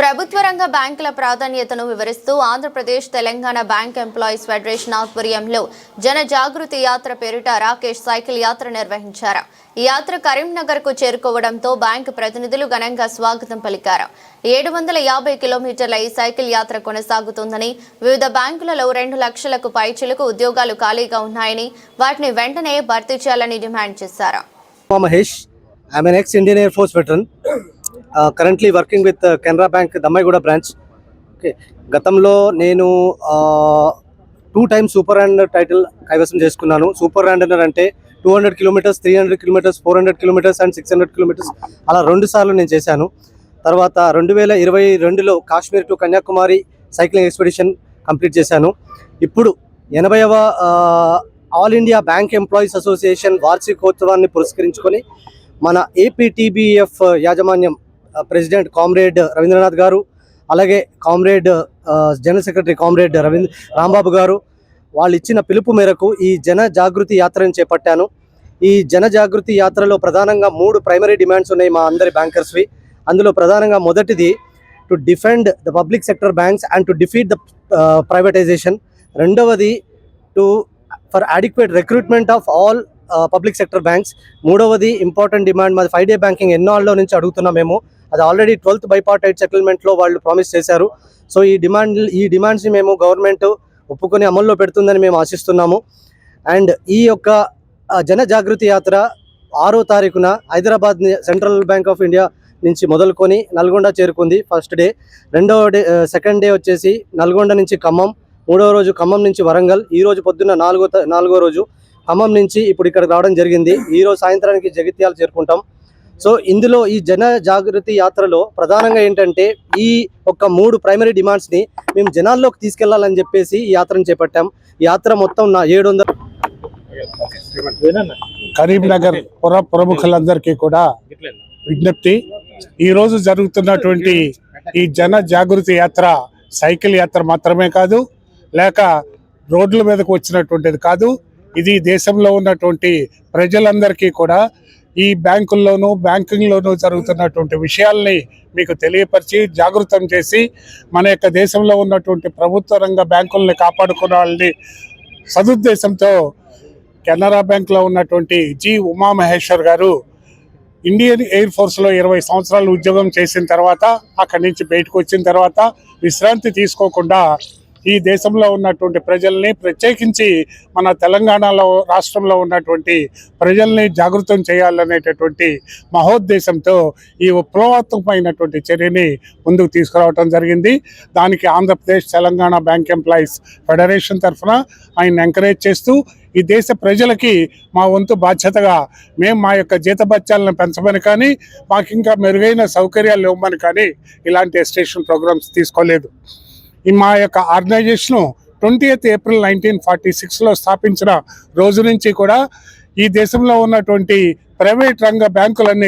ప్రభుత్వ రంగ బ్యాంకుల ప్రాధాన్యతను వివరిస్తూ Andhra Pradesh Telangana bank employees federation ఆధ్వర్యంలో జన జాగృతి యాత్ర పేరిట రాకేష్ సైకిల్ యాత్ర నిర్వహించారు. ఈ యాత్ర కరీంనగర్ కు చేరుకోవడంతో బ్యాంకు ప్రతినిధులు ఘనంగా స్వాగతం పలికారు. 750 కిలోమీటర్ల ఈ సైకిల్ యాత్ర కొనసాగుతుందని, వివిధ బ్యాంకులలో 2 లక్షలకు పైచిలకు ఉద్యోగాలు ఖాళీగా ఉన్నాయని, వాటిని వెంటనే భర్తీ చేయాలని డిమాండ్ చేశారు. Mahesh, I'm an ex-Indian Air Force veteran. Currently working with Canara Bank, Dammaiguda branch. Okay. గతంలో నేను 2 times సూపర్ రన్నర్ టైటిల్ కైవసం చేసుకున్నాను. సూపర్ రన్నర్ అంటే 200 kilometres, 300 kilometres, 400 kilometres and 600 kilometres అలా 2 సార్లు నేను చేశాను. తర్వాత 2022లో Kashmir to Kanyakumari cycling expedition complete చేశాను. ఇప్పుడు 80వ all India bank employees association వార్షికోత్సవాన్ని పురస్కరించుకొని మన ఏపీటీబీఎఫ్ యాజమాన్యం ప్రెసిడెంట్ కామ్రేడ్ రవీంద్రనాథ్ గారు, అలాగే comrade general secretary comrade Rambabu garu వాళ్ళు ఇచ్చిన పిలుపు మేరకు ఈ జన జాగృతి యాత్రను చేపట్టాను. ఈ జన జాగృతి యాత్రలో ప్రధానంగా 3 ప్రైమరీ డిమాండ్స్ ఉన్నాయి మా అందరి బ్యాంకర్స్వి. అందులో ప్రధానంగా మొదటిది to defend the public sector banks and to defeat the privatisation. రెండవది for adequate recruitment of all public sector banks. మూడవది ఇంపార్టెంట్ డిమాండ్ మాది 5 day బ్యాంకింగ్ ఎన్నాళ్ళలో నుంచి అడుగుతున్నాం మేము. అది ఆల్రెడీ 12th బైపార్టైట్ సెటిల్మెంట్లో వాళ్ళు ప్రామిస్ చేశారు. సో ఈ డిమాండ్స్ని మేము గవర్నమెంట్ ఒప్పుకొని అమల్లో పెడుతుందని మేము ఆశిస్తున్నాము. అండ్ ఈ యొక్క జన జాగృతి యాత్ర 6వ తారీఖున Hyderabad central bank of India నుంచి మొదలుకొని నల్గొండ చేరుకుంది ఫస్ట్ డే. సెకండ్ డే వచ్చేసి నల్గొండ నుంచి ఖమ్మం, 3వ రోజు ఖమ్మం నుంచి వరంగల్, ఈ రోజు పొద్దున్న 4వ రోజు ఖమ్మం నుంచి ఇప్పుడు ఇక్కడ రావడం జరిగింది. ఈరోజు సాయంత్రానికి జగిత్యాల చేరుకుంటాం. సో ఇందులో ఈ జన జాగృతి యాత్రలో ప్రధానంగా ఏంటంటే ఈ ఒక 3 ప్రైమరీ డిమాండ్స్ని మేము జనాల్లోకి తీసుకెళ్లాలని చెప్పేసి ఈ యాత్రను చేపట్టాం. ఈ యాత్ర మొత్తం 700 కరీంనగర్ పుర ప్రముఖులందరికీ కూడా విజ్ఞప్తి. ఈరోజు జరుగుతున్నటువంటి ఈ జన జాగృతి యాత్ర సైకిల్ యాత్ర మాత్రమే కాదు, లేక రోడ్ల మీదకు వచ్చినటువంటిది కాదు. ఇది దేశంలో ఉన్నటువంటి ప్రజలందరికీ కూడా ఈ బ్యాంకుల్లోనూ బ్యాంకింగ్లోనూ జరుగుతున్నటువంటి విషయాల్ని మీకు తెలియపరిచి జాగృతం చేసి మన యొక్క దేశంలో ఉన్నటువంటి ప్రభుత్వ రంగ బ్యాంకుల్ని కాపాడుకోవాలని సదుద్దేశంతో కెనరా బ్యాంక్లో ఉన్నటువంటి జి ఉమామహేశ్వర్ గారు ఇండియన్ ఎయిర్ ఫోర్స్లో 20 సంవత్సరాలు ఉద్యోగం చేసిన తర్వాత అక్కడి నుంచి బయటకు వచ్చిన తర్వాత విశ్రాంతి తీసుకోకుండా ఈ దేశంలో ఉన్నటువంటి ప్రజల్ని, ప్రత్యేకించి మన తెలంగాణలో రాష్ట్రంలో ఉన్నటువంటి ప్రజల్ని జాగృతం చేయాలనేటటువంటి మహోద్దేశంతో ఈ విప్లవాత్మకమైనటువంటి చర్యని ముందుకు తీసుకురావడం జరిగింది. దానికి Andhra Pradesh Telangana bank employees federation తరఫున ఆయన ఎంకరేజ్ చేస్తూ ఈ దేశ ప్రజలకి మా వంతు బాధ్యతగా మేము మా యొక్క జీతభత్యాలను పెంచమని కానీ, మాకు ఇంకా మెరుగైన సౌకర్యాలు ఇవ్వమని కానీ ఇలాంటి ఎస్టేషన్ ప్రోగ్రామ్స్ తీసుకోలేదు. మా యొక్క ఆర్గనైజేషను 20th April 1946లో స్థాపించిన రోజు నుంచి కూడా ఈ దేశంలో ఉన్నటువంటి ప్రైవేట్ రంగ బ్యాంకులన్నీ